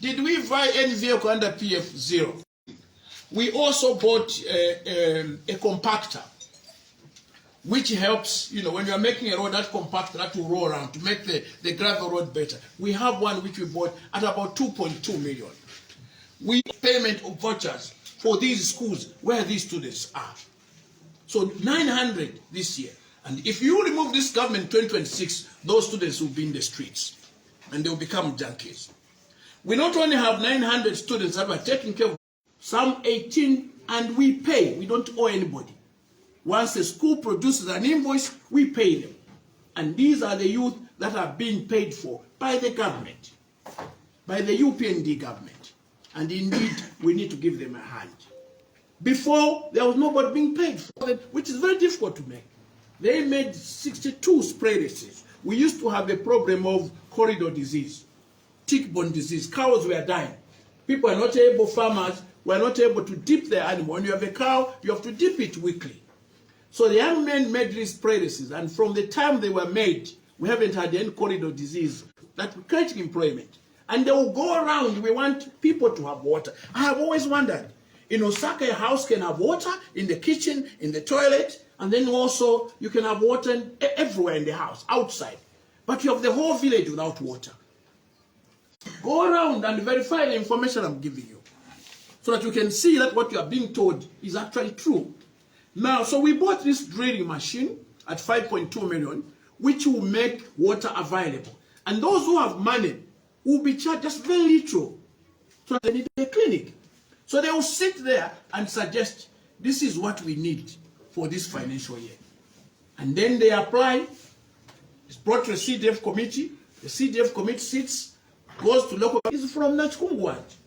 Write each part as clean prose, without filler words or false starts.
Did we buy any vehicle under PF? Zero. We also bought a compactor, which helps, when you are making a road, that compactor that will roll around to make the gravel road better. We have one which we bought at about 2.2 million. We payment of vouchers for these schools where these students are. So 900 this year. And if you remove this government in 2026, those students will be in the streets and they will become junkies. We not only have 900 students that are taking care of, some 18, and we pay. We don't owe anybody. Once the school produces an invoice, we pay them. And these are the youth that are being paid for by the government, by the UPND government. And indeed, we need to give them a hand. Before, there was nobody being paid for them, which is very difficult to make. They made 62 spray races. We used to have a problem of corridor disease, tick-borne disease. Cows were dying. People are not able, farmers were not able to dip their animal. When you have a cow, you have to dip it weekly. So the young men made these spray races, and from the time they were made, we haven't had any corridor disease that will create employment. And they will go around. We want people to have water. I have always wondered, in Osaka, a house can have water in the kitchen, in the toilet, and then also you can have water everywhere in the house, outside. But you have the whole village without water. Go around and verify the information I'm giving you, so that you can see that what you are being told is actually true. Now, so we bought this drilling machine at 5.2 million, which will make water available. And those who have money will be charged just very little. So they need a clinic. So they will sit there and suggest, this is what we need for this financial year. And then they apply. It's brought to a CDF committee. The CDF committee sits, goes to local. It's from Nachkungwat.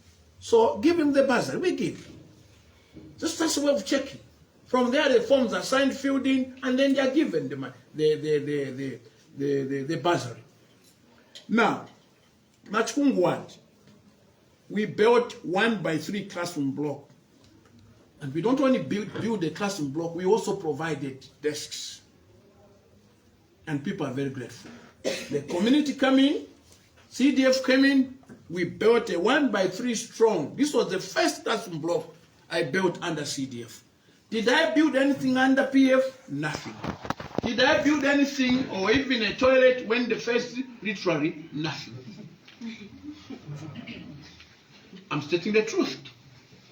So give him the bursary. We give. Just as a way of checking. From there, the forms are signed, filled in, and then they are given the bursary. Now, Nachkungwat, we built 1x3 classroom block. And we don't only build a classroom block, we also provided desks. And people are very grateful. The community came in, CDF came in, we built a 1x3 strong. This was the first classroom block I built under CDF. Did I build anything under PF? Nothing. Did I build anything or even a toilet when the first literally? Nothing. I'm stating the truth.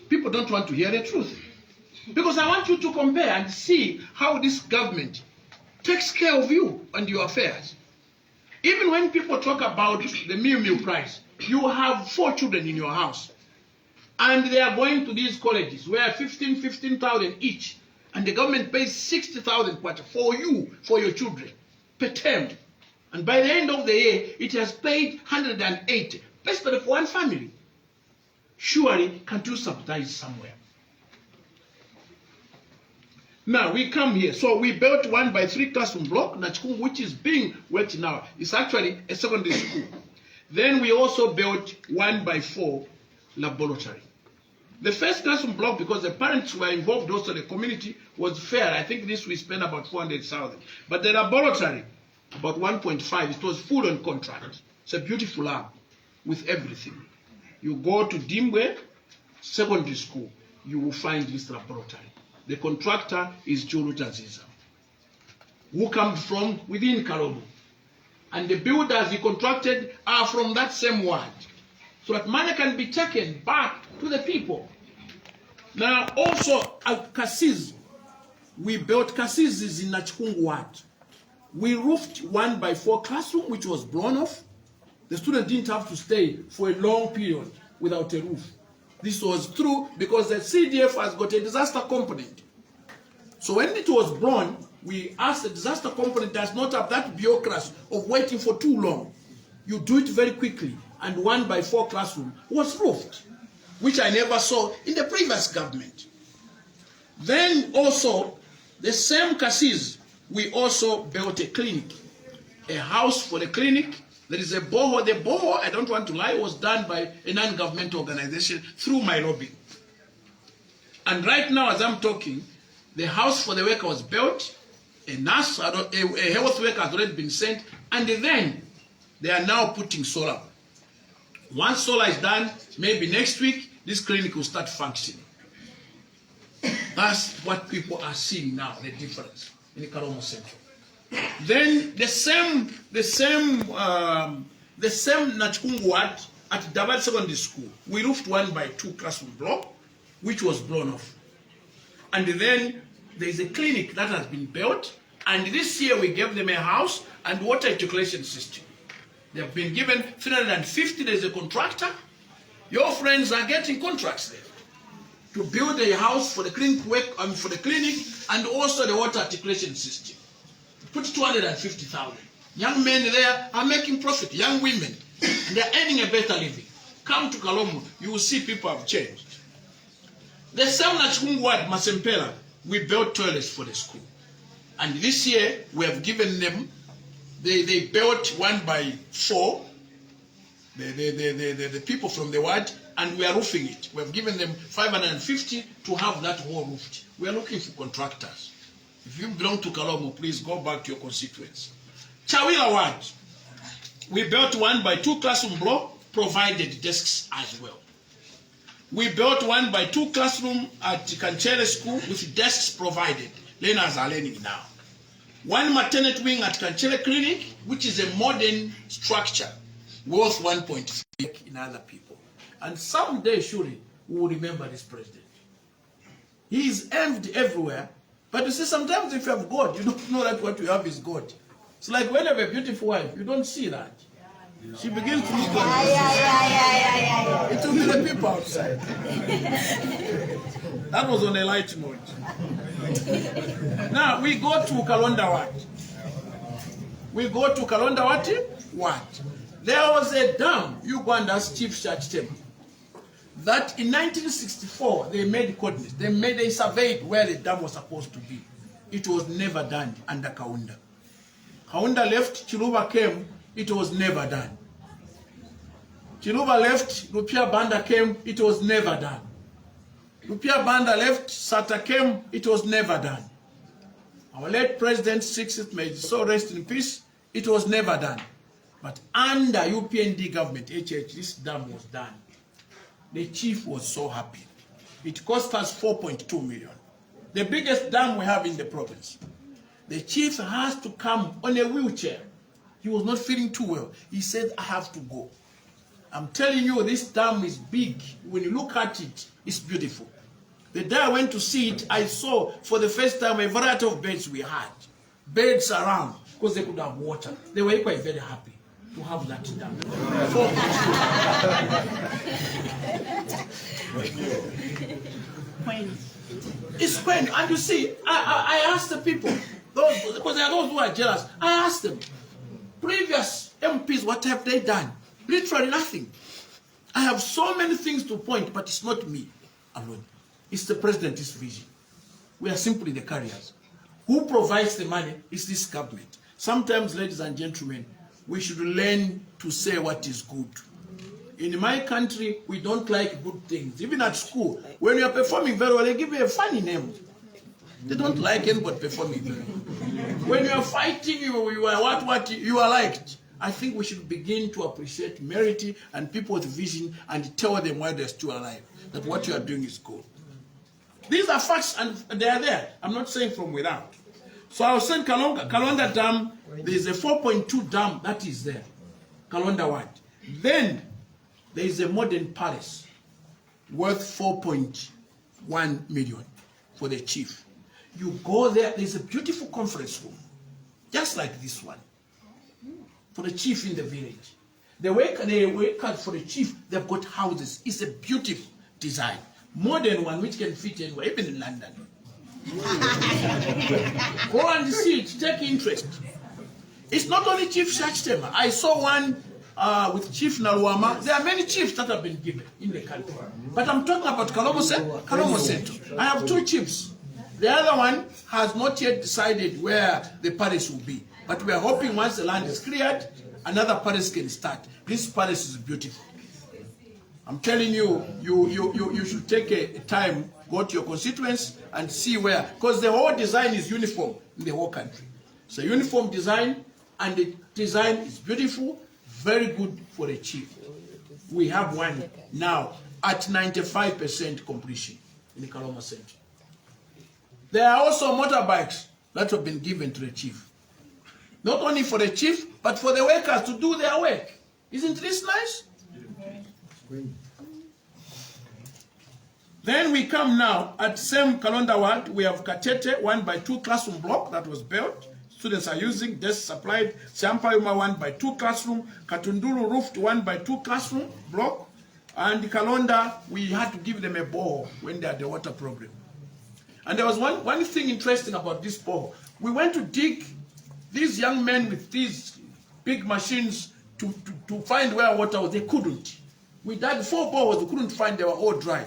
People don't want to hear the truth. Because I want you to compare and see how this government takes care of you and your affairs. Even when people talk about the meal price, you have 4 children in your house. And they are going to these colleges where 15,000 each. And the government pays 60,000 for you, for your children, per term. And by the end of the year, it has paid 180, basically for one family. Surely, can't you subsidize somewhere? Now, we come here. So we built 1x3 classroom block, Nachkung, which is being worked now. It's actually a secondary school. Then we also built 1x4 laboratory. The first classroom block, because the parents were involved, also the community, was fair. I think this we spent about 400,000. But the laboratory, about 1.5, it was full on contract. It's a beautiful lab with everything. You go to Dimwe Secondary School, you will find this laboratory. The contractor is Julu Taziza, who comes from within Kalomo. And the builders he contracted are from that same ward, so that money can be taken back to the people. Now, also at Kasiz, we built Kasiz's in Nachkungwat. We roofed 1x4 classroom, which was blown off. The student didn't have to stay for a long period without a roof. This was true because the CDF has got a disaster component. So when it was blown, we asked the disaster component does not have that bureaucracy of waiting for too long. You do it very quickly. And 1x4 classroom was roofed, which I never saw in the previous government. Then also, the same Kasiz, we also built a clinic, a house for the clinic. There is a borehole. The borehole, I don't want to lie, was done by a non-governmental organization through my lobbying. And right now, as I'm talking, the house for the worker was built, a nurse, a health worker has already been sent, and then they are now putting solar Once solar is done, maybe next week, this clinic will start functioning. That's what people are seeing now, the difference in the Kalomo Central. Then the same Nachikungu ward at Dabat Secondary School, we roofed 1x2 classroom block, which was blown off. And then there is a clinic that has been built, and this year we gave them a house and water circulation system. They have been given 350. There's a contractor. Your friends are getting contracts there to build a house for the clinic for the clinic, and also the water articulation system. Put 250,000. Young men there are making profit. Young women, and they are earning a better living. Come to Kalomo, you will see people have changed. The same Nachikungu ward, Masempela, we built toilets for the school, and this year we have given them. They built 1x4. The people from the ward, and we are roofing it. We have given them 550 to have that whole roofed. We are looking for contractors. If you belong to Kalomo, please go back to your constituency. Chawila ward, we built 1x2 classroom block, provided desks as well. We built 1x2 classroom at Kanchere School with desks provided. Learners are learning now. One maternity wing at Kanchere Clinic, which is a modern structure, worth 1.3 in other people. And someday, surely, we will remember this president. He is envied everywhere. But you see, sometimes if you have God, you don't know that what you have is God. It's like when you have a beautiful wife, you don't see that. She begins to look like this. It will be the people outside. That was on a light note. Now, we go to Kalonda Ward. We go to Kalonda Ward. There was a dam, Uganda's chief church temple, that in 1964, they made coordinates. They made a survey where the dam was supposed to be. It was never done under Kaunda. Kaunda left, Chiluba came, it was never done. Chiluba left, Rupia Banda came, it was never done. Rupia Banda left, Sata came, it was never done. Our late president, 6th May, so rest in peace, it was never done. But under UPND government, HH, this dam was done. The chief was so happy. It cost us 4.2 million. The biggest dam we have in the province. The chief has to come on a wheelchair. He was not feeling too well. He said, I have to go. I'm telling you, this dam is big. When you look at it, it's beautiful. The day I went to see it, I saw for the first time a variety of beds we had. Beds around, because they could have water. They were quite very happy to have that dam. It's when, and you see, I asked the people, because there are those who are jealous, I asked them, previous MPs, what have they done? Literally nothing. I have so many things to point, but it's not me alone. It's the president's vision. We are simply the carriers. Who provides the money is this government. Sometimes, ladies and gentlemen, we should learn to say what is good. In my country, we don't like good things. Even at school, when you are performing very well, they give you a funny name. They don't like anybody performing very well. When you are fighting, you are liked. I think we should begin to appreciate merit and people with vision and tell them why they're still alive, that what you are doing is good. These are facts and they are there. I'm not saying from without. So I was saying Kalonda Dam, there is a 4.2 dam that is there. Kalonda Ward. Then there is a modern palace worth 4.1 million for the chief. You go there, there's a beautiful conference room, just like this one, for the chief in the village. They work out for the chief, they've got houses. It's a beautiful design. Modern one which can fit anywhere, even in London. Go and see it, take interest. It's not only Chief Shachtema. I saw one with Chief Naluama. There are many chiefs that have been given in the country. But I'm talking about Kalomo Central. I have 2 chiefs. The other one has not yet decided where the palace will be. But we are hoping once the land is cleared, another palace can start. This palace is beautiful. I'm telling you, you should take a time, go to your constituents and see where, because the whole design is uniform in the whole country. It's a uniform design, and the design is beautiful, very good for a chief. We have one now at 95% completion in the Kalomo Center. There are also motorbikes that have been given to the chief. Not only for the chief, but for the workers to do their work. Isn't this nice? Then we come now at same Kalonda ward. We have Katete 1x2 classroom block that was built. Students are using desks supplied. Champayuma 1x2 classroom. Katunduru roofed 1x2 classroom block. And Kalonda, we had to give them a bore when they had the water problem. And there was one thing interesting about this bore. We went to dig, these young men with these big machines to find where water was. They couldn't. We dug 4 boreholes, we couldn't find, they were all dry.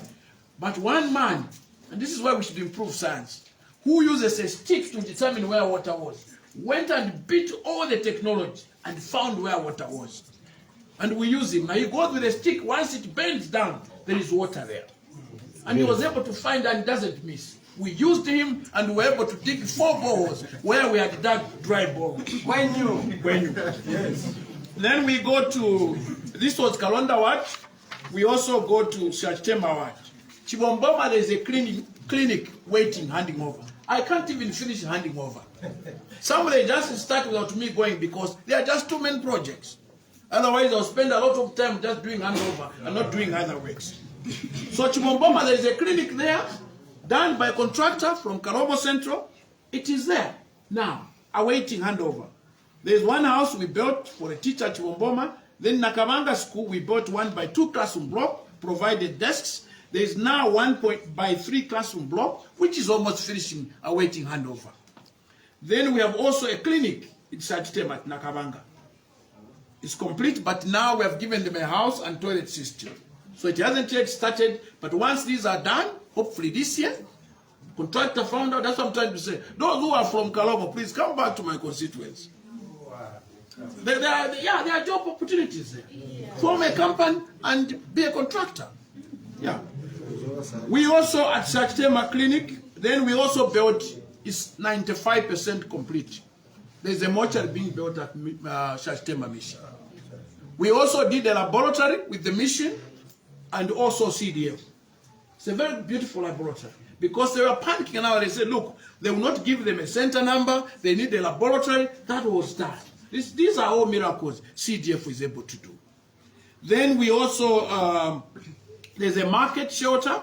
But one man, and this is why we should improve science, who uses a stick to determine where water was, went and beat all the technology and found where water was. And we use him. Now he goes with a stick, once it bends down, there is water there. And he was able to find and doesn't miss. We used him and we were able to dig 4 boreholes where we had dug dry boreholes. When you. Yes. Then we go to, this was Kalonda ward. We also go to Shachetema ward. Chibomboma, there is a clinic waiting, handing over. I can't even finish handing over. Somebody just start without me going because they are just 2 main projects. Otherwise, I'll spend a lot of time just doing handover and not doing other works. So Chibomboma, there is a clinic there, done by a contractor from Kalomo Central. It is there now, awaiting handover. There is one house we built for a teacher at Chibomboma. Then Nakamanga School, we built 1x2 classroom block, provided desks. There is now 1.3 classroom block, which is almost finishing, awaiting handover. Then we have also a clinic in Shachetema at Nakamanga. It's complete, but now we have given them a house and toilet system. So it hasn't yet started, but once these are done, hopefully this year, contractor found out, that's what I'm trying to say. Those who are from Kalomo, please come back to my constituency. There are job opportunities there. Form a company and be a contractor. Yeah. We also at Shachetema Clinic, then we also built, it's 95% complete. There's a mortuary being built at Shachetema Mission. We also did a laboratory with the mission and also CDF. It's a very beautiful laboratory because they were panicking now. They said, look, they will not give them a center number. They need a laboratory. That was done. These are all miracles CDF is able to do. Then we also, there's a market shelter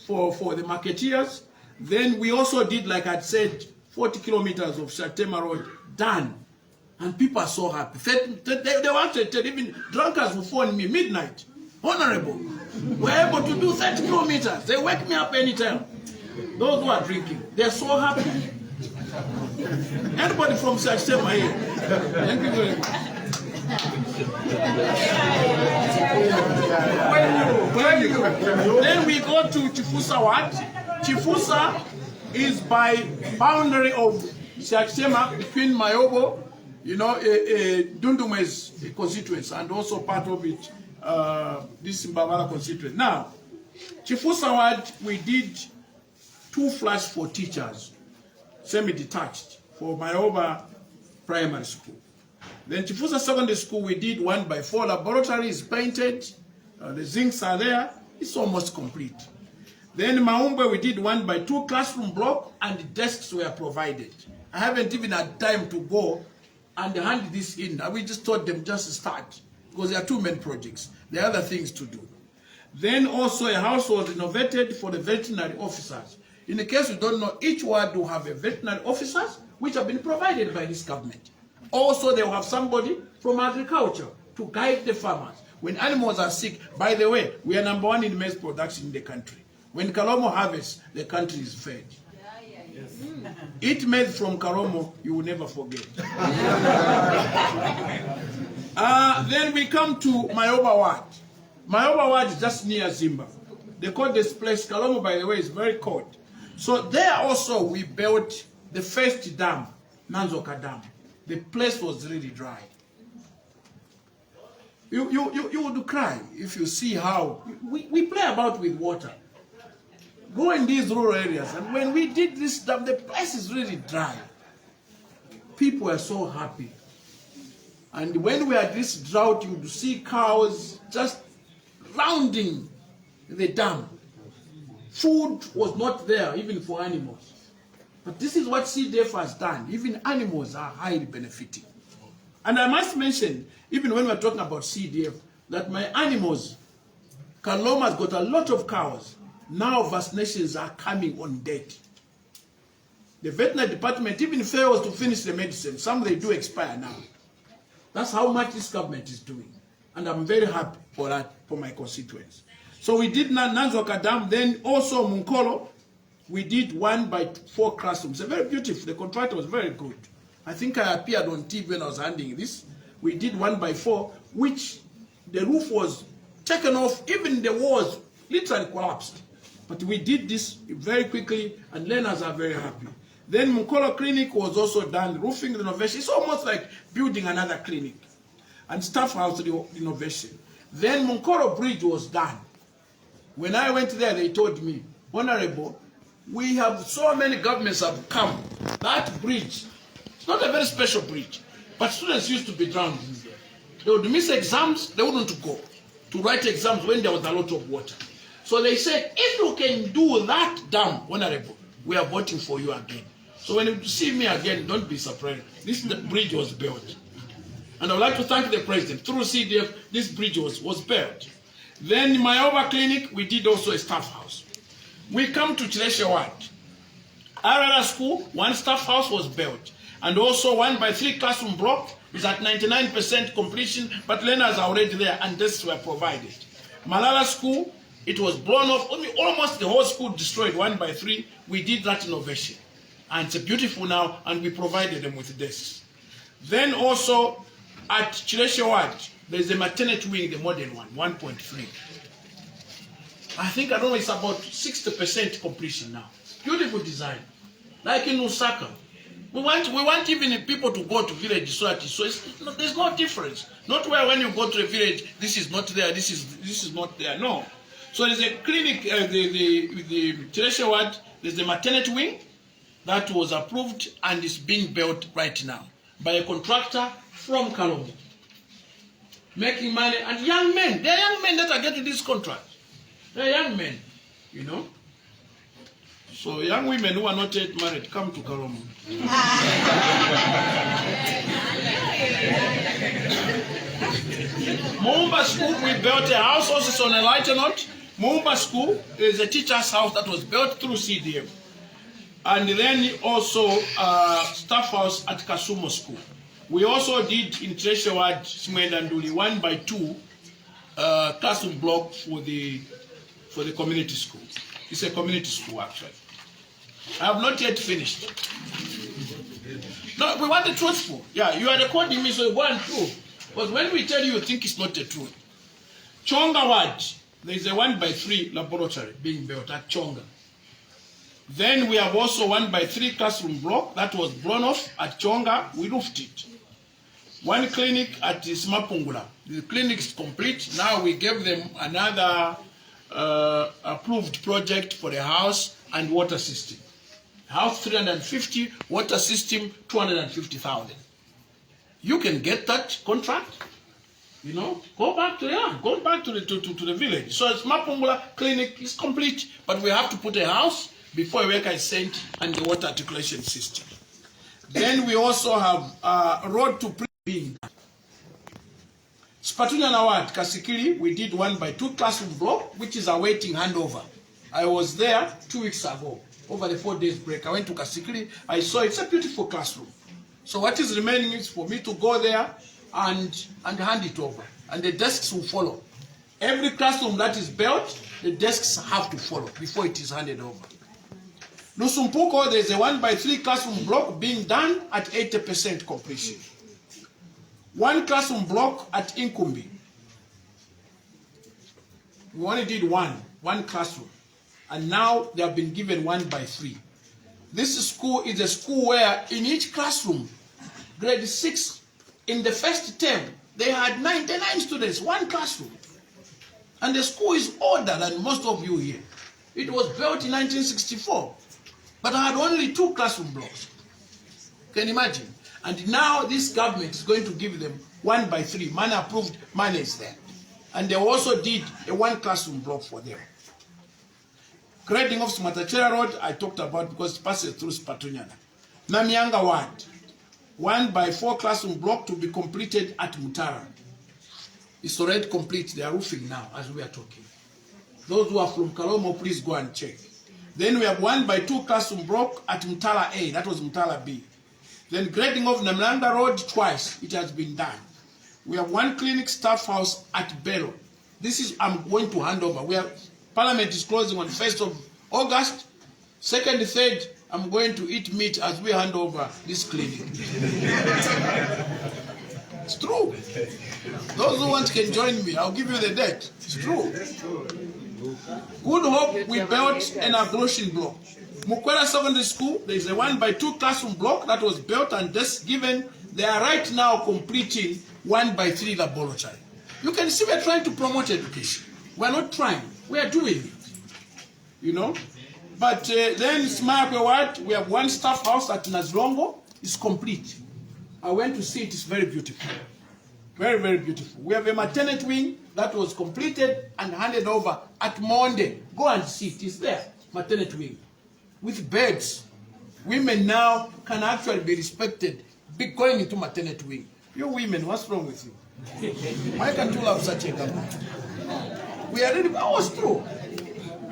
for the marketeers. Then we also did, like I said, 40 kilometers of Shachetema Road done. And people are so happy. They wanted to, even drunkards will phone me midnight. Honorable, we're able to do 30 kilometers. They wake me up anytime. Those who are drinking, they're so happy. Anybody from Shachetema here? Thank you very much. Then we go to Chifusa ward. Chifusa is by boundary of Shachetema between Mayobo, Dundume's constituency, and also part of it, this Mbabala constituency. Now, Chifusa ward, we did 2 flats for teachers, semi-detached, for Mayoba Primary School. Then Chifusa Secondary School, we did 1x4 laboratories painted. The zincs are there. It's almost complete. Then Maumbe, we did 1x2 classroom block and desks were provided. I haven't even had time to go and hand this in. We just told them just start because there are 2 main projects. There are other things to do. Then also a house was renovated for the veterinary officers. In the case you don't know, each ward will have a veterinary officers which have been provided by this government. Also, they will have somebody from agriculture to guide the farmers. When animals are sick, by the way, we are #1 in maize production in the country. When Kalomo harvests, the country is fed. Yes. Eat maize from Kalomo, you will never forget. Then we come to Mayoba ward. Mayoba ward is just near Zimba. They call this place, Kalomo, by the way, is very cold. So there also we built the first dam, Nanzoka Dam. The place was really dry. You would cry if you see how we play about with water. Go in these rural areas, and when we did this dam, the place is really dry. People are so happy. And when we had this drought, you would see cows just surrounding the dam. Food was not there, even for animals. But this is what CDF has done. Even animals are highly benefiting. And I must mention, even when we're talking about CDF, that my animals, Kalomo has got a lot of cows. Now vaccinations are coming on date. The veterinary department even fails to finish the medicine. Some they do expire now. That's how much this government is doing. And I'm very happy for that, for my constituents. So we did Nanzoka Dam, then also Munkolo, we did 1 by 4 classrooms. They're very beautiful. The contractor was very good. I think I appeared on TV when I was handling this. We did 1 by 4, which the roof was taken off, even the walls literally collapsed. But we did this very quickly, and learners are very happy. Then Munkolo Clinic was also done, roofing renovation. It's almost like building another clinic. And staff house renovation. Then Munkolo Bridge was done. When I went there, they told me, Honorable, we have so many governments have come. That bridge, it's not a very special bridge, but students used to be drowned in there. They would miss exams, they wouldn't go to write exams when there was a lot of water. So they said, if you can do that dam, Honorable, we are voting for you again. So when you see me again, don't be surprised. This bridge was built. And I would like to thank the president. Through CDF, this bridge was built. Then in my Mayoba Clinic, we did also a staff house. We come to Chileshe Ward. Arara School, 1 staff house was built. And also 1 by 3 classroom block is at 99% completion, but learners are already there and desks were provided. Malala School, it was blown off, almost the whole school destroyed 1 by 3. We did that innovation. And it's beautiful now, and we provided them with desks. Then also at Chileshe Ward, there's a maternity wing, the modern one, 1.3. I think, I don't know, it's about 60% completion now. Beautiful design. Like in Lusaka. We want even people to go to village so there's no difference. Not where when you go to a village, this is not there, this is not there. No. So there's a clinic, the Chileshe Ward, there's the maternity wing that was approved and is being built right now by a contractor from Kalomo. Making money, and young men. There are young men that are getting this contract. They are young men, you know. So young women who are not yet married, come to Kalomo. Moomba School, we built a house, also on a lighter note. Moomba School is a teacher's house that was built through CDF. And then also staff house at Kasumo School. We also did in Chileshe Ward, Simwendanduli, 1 by 2 classroom block for the community school. It's a community school actually. I have not yet finished. No, we want the truthful. Yeah, you are recording me, so go and prove. But when we tell you, you think it's not the truth. Chonga Ward, there is a 1 by 3 laboratory being built at Chonga. Then we have also 1 by 3 classroom block that was blown off at Chonga. We roofed it. 1 clinic at Smapungula. The clinic is complete. Now we gave them another approved project for the house and water system. House 350, water system 250,000. You can get that contract. You know, go back to the village. So Smapungula clinic is complete, but we have to put a house before a worker is sent and the water articulation system. Then we also have a road to being done. Spatunya Nawad, Kasikiri, we did 1 by 2 classroom block, which is awaiting handover. I was there 2 weeks ago, over the 4 days break. I went to Kasikiri, I saw it's a beautiful classroom. So what is remaining is for me to go there and hand it over. And the desks will follow. Every classroom that is built, the desks have to follow before it is handed over. Lusumpuko, there is a 1 by 3 classroom block being done at 80% completion. 1 classroom block at Inkumbi. We only did one classroom. And now they have been given 1 by 3. This school is a school where in each classroom, grade 6, in the first term, they had 99 students, 1 classroom. And the school is older than most of you here. It was built in 1964. But I had only 2 classroom blocks. Can you imagine? And now this government is going to give them 1 by 3. Money approved, money is there. And they also did a 1 classroom block for them. Grading of Smatachera Road, I talked about because it passes through Spatunyana. Namyanga Ward, 1x4 classroom block to be completed at Mutara. It's already complete. They are roofing now as we are talking. Those who are from Kalomo, please go and check. Then we have 1x2 classroom block at Mutara A. That was Mutara B. Then grading of Namlanga Road twice. It has been done. We have 1 clinic staff house at Bello. This is I'm going to hand over. We have Parliament is closing on 1st of August. 2nd, 3rd, I'm going to eat meat as we hand over this clinic. It's true. Those who want can join me. I'll give you the date. It's true. Good Hope, we built an ablution block. Mukwela Secondary School, there is a 1x2 classroom block that was built and just given. They are right now completing 1x3 laboratory. You can see we're trying to promote education. We're not trying. We are doing it. You know? But then Smayakwe Ward, we have 1 staff house at Nazlongo. It's complete. I went to see it. It's very beautiful. Very, very beautiful. We have a maternity wing that was completed and handed over at Monday. Go and see it. It's there. Maternity wing. With beds. Women now can actually be respected. Be going into maternity wing. You women, what's wrong with you? Why can't you have such a government? We are really, oh, it's true.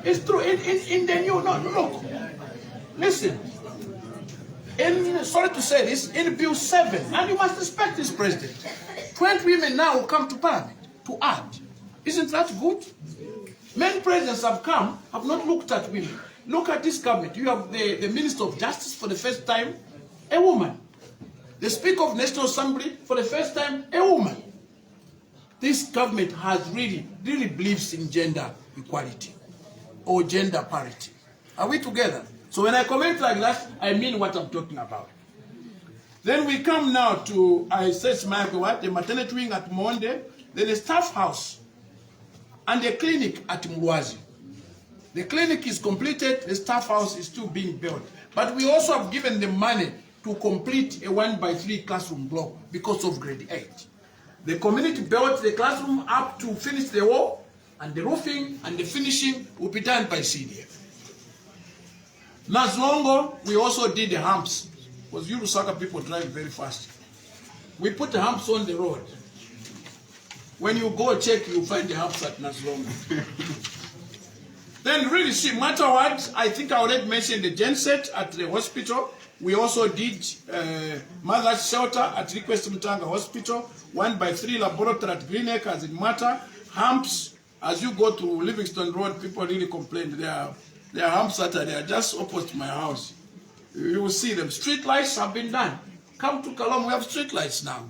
It's true. In the new, no, look. Listen. Sorry to say this, in Bill 7, and you must respect this president, 20 women now will come to Parliament to add. Isn't that good? Many presidents have come, have not looked at women. Look at this government. You have the Minister of Justice for the first time, a woman. The Speaker of National Assembly for the first time, a woman. This government has really believes in gender equality or gender parity. Are we together? So when I comment like that, I mean what I'm talking about. Then we come now to, I said, the maternity wing at Monde, then a staff house, and a clinic at Mwazi. The clinic is completed, the staff house is still being built. But we also have given them money to complete a 1x3 classroom block because of grade 8. The community built the classroom up to finish the wall, and the roofing and the finishing will be done by CDF. Nazlongo, we also did the humps, because you Lusaka people drive very fast. We put the humps on the road. When you go check, you'll find the humps at Nazlongo. Then really see, matter what, I think I already mentioned the genset at the hospital. We also did mother's shelter at Request Mutanga Hospital, 1x3 laboratory at Green Acres in Mata, humps. As you go to Livingston Road, people really complain. There are humps that are there just opposite my house. You will see them. Street lights have been done. Come to Kalomo, we have street lights now.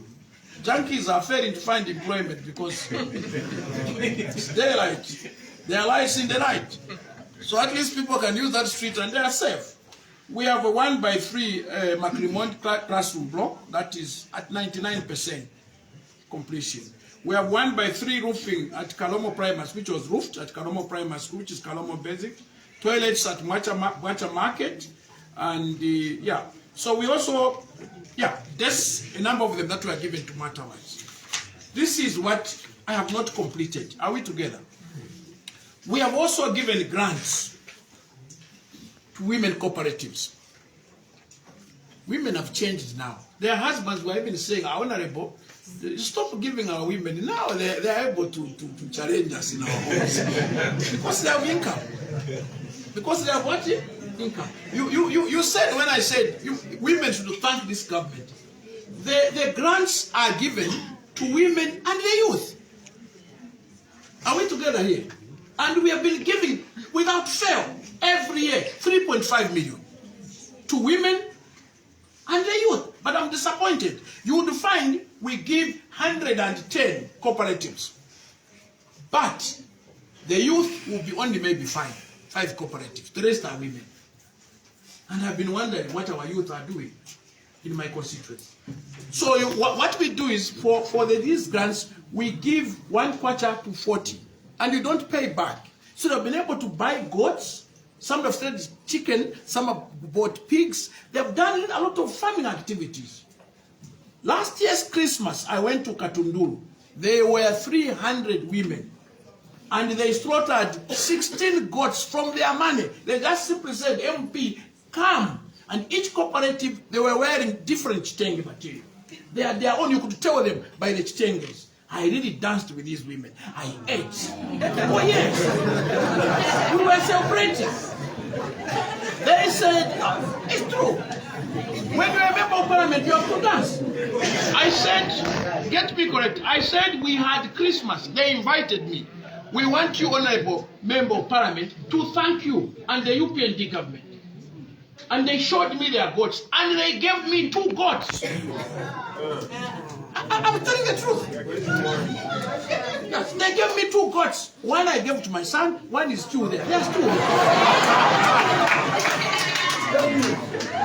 Junkies are failing to find employment because it's daylight. There are lights in the night. So at least people can use that street and they are safe. We have a 1x3 Macrimont classroom block that is at 99% completion. We have 1x3 roofing at Kalomo Primary, which was roofed at Kalomo Primary School, which is Kalomo Basic. Toilets at Mwacha Market. And yeah. So we also, yeah, there's a number of them that were given to Matawise. This is what I have not completed. Are we together? We have also given grants to women cooperatives. Women have changed now. Their husbands were even saying, honorable, stop giving our women. Now they are able to challenge us in our homes. Because they have income. Because they have what? Income. You said, when I said women should thank this government, the grants are given to women and the youth. Are we together here? And we have been giving, without fail, every year, 3.5 million to women and the youth. But I'm disappointed. You would find we give 110 cooperatives. But the youth will be only maybe five cooperatives. The rest are women. And I've been wondering what our youth are doing in my constituency. So what we do is, for these grants, we give 1/4 to 40. And you don't pay back. So they've been able to buy goats. Some have started chicken. Some have bought pigs. They've done a lot of farming activities. Last year's Christmas, I went to Katunduru. There were 300 women, and they slaughtered 16 goats from their money. They just simply said, MP, come. And each cooperative, they were wearing different chitenge material. They had their own, you could tell them by the chitenges. I really danced with these women. I ate. Oh yes. We were celebrating. They said, it's true. When you're a member of parliament, you have to dance. I said, get me correct, I said we had Christmas. They invited me. We want you, honorable member of parliament, to thank you and the UPND government. And they showed me their goats, and they gave me 2 goats. I'm telling the truth. Yes, they gave me 2 goats. One I gave to my son, one is still there. There's 2.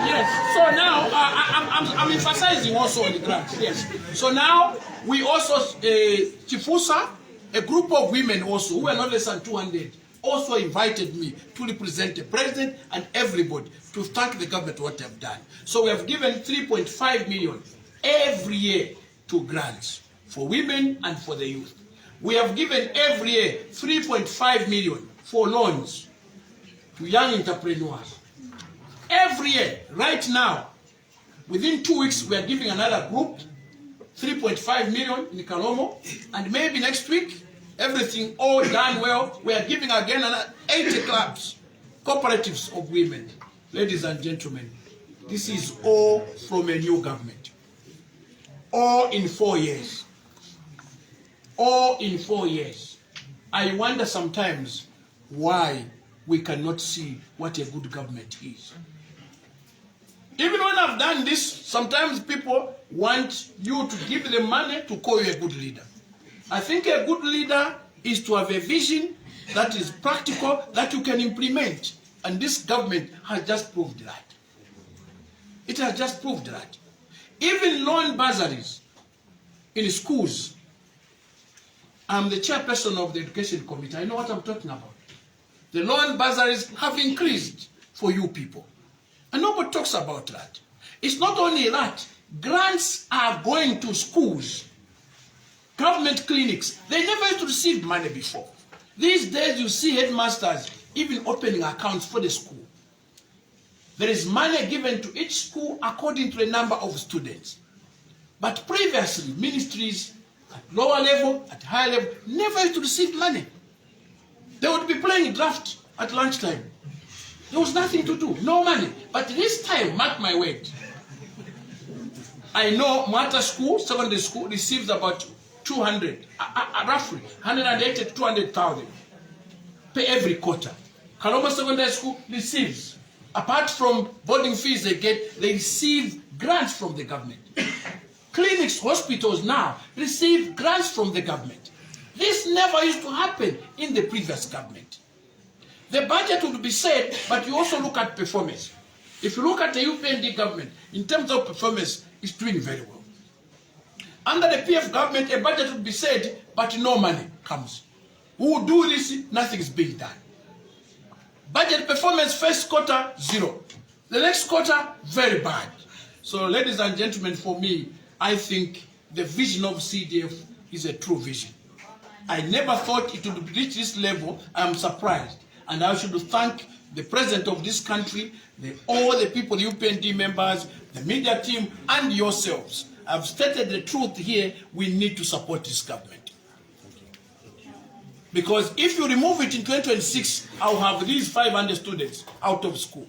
Yes, so now I'm emphasizing also on the grants. Yes. So now we also, Chifusa, a group of women also, who were not less than 200, also invited me to represent the president and everybody to thank the government for what they have done. So we have given 3.5 million every year to grants for women and for the youth. We have given every year 3.5 million for loans to young entrepreneurs. Every year, right now, within 2 weeks, we are giving another group 3.5 million in Kalomo, and maybe next week, everything all done well, we are giving again another 80 clubs, cooperatives of women. Ladies and gentlemen, this is all from a new government. All in 4 years. All in 4 years. I wonder sometimes why we cannot see what a good government is. Even when I've done this, sometimes people want you to give them money to call you a good leader. I think a good leader is to have a vision that is practical, that you can implement. And this government has just proved that. It has just proved that. Even loan bursaries in schools. I'm the chairperson of the education committee. I know what I'm talking about. The loan bursaries have increased for you people. And nobody talks about that. It's not only that. Grants are going to schools, government clinics. They never used to receive money before. These days you see headmasters even opening accounts for the school. There is money given to each school according to the number of students. But previously, ministries at lower level, at higher level, never used to receive money. They would be playing draft at lunchtime. There was nothing to do, no money. But this time, mark my word, I know Mata School, secondary school, receives about 200, roughly 180 to 200,000 per every quarter. Kalomo Secondary School receives, apart from boarding fees they get, they receive grants from the government. Clinics, hospitals now receive grants from the government. This never used to happen in the previous government. The budget would be set, but you also look at performance. If you look at the UPND government, in terms of performance, it's doing very well. Under the PF government, a budget would be set, but no money comes. Who will do this? Nothing is being done. Budget performance, first quarter, 0. The next quarter, very bad. So, ladies and gentlemen, for me, I think the vision of CDF is a true vision. I never thought it would reach this level. I'm surprised. And I should thank the president of this country, all the people, the UPND members, the media team, and yourselves. I've stated the truth here. We need to support this government. Because if you remove it in 2026, I'll have these 500 students out of school.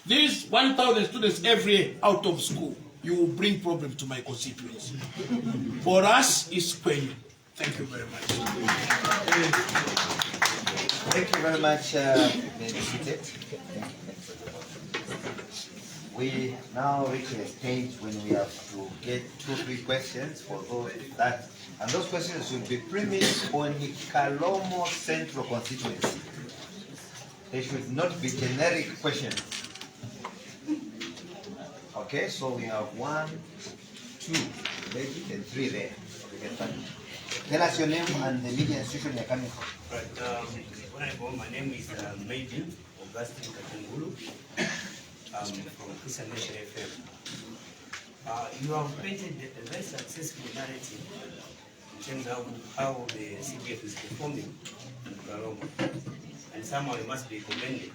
These 1,000 students every year out of school. You will bring problems to my constituency. For us, it's pain. Thank you very much. Thank you very much, Mr. We now reach a stage when we have to get 2 or 3 questions for those that, and those questions will be premised on the Kalomo Central Constituency. They should not be generic questions. Okay, so we have 1, 2, maybe, and 3 there. Tell us your name and the media institution you're coming from. Right, my name is Maiden Augustine Katungulu. From Christian Nation FM. You have painted a very successful narrative in terms of how the CDF is performing in Kalomo, and somehow it must be commended.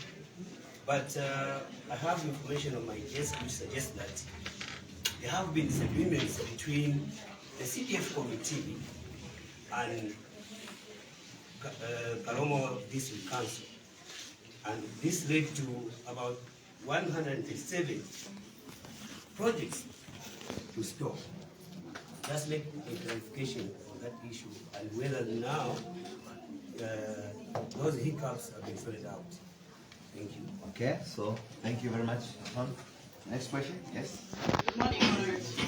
But I have information on my desk which suggests that there have been disagreements between the CDF committee and Kalomo District Council, and this led to about 137 projects to stop. Just make a clarification on that issue and whether now those hiccups have been sorted out. Thank you. Okay, so thank you very much, Tom. Next question, yes? Good morning, Honours.